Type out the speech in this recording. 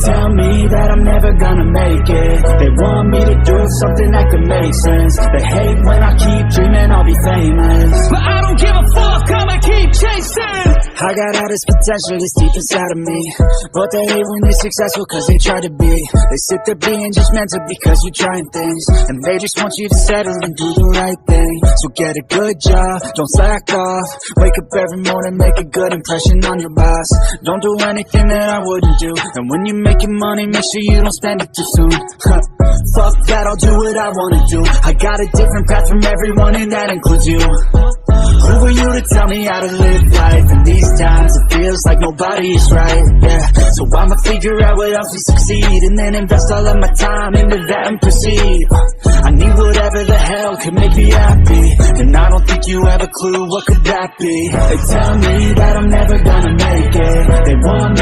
tell me that I'm never gonna make it. They want me to do something that could make sense. They hate when I keep dreaming I'll be famous, but I don't give a fuck, I'ma keep chasing. I got all this potential that's deep inside of me, but they hate when you're successful cause they try to be. They sit there being judgmental because you're trying things, and they just want you to settle and do the right thing. So get a good job, don't slack off. Wake up every morning, make a good impression on your boss. Don't do anything that I wouldn't do, and when you're making money, make sure you don't spend it too soon. Fuck that, I'll do what I wanna do. I got a different path from everyone, and that includes you. Who are you to tell me how to live life? In these times it feels like nobody is right, yeah. So I'ma figure out what else will succeed, and then invest all of my time into that and proceed. I need whatever the hell could make me happy, and I don't think you have a clue what could that be. They tell me that I'm never gonna make it. They want me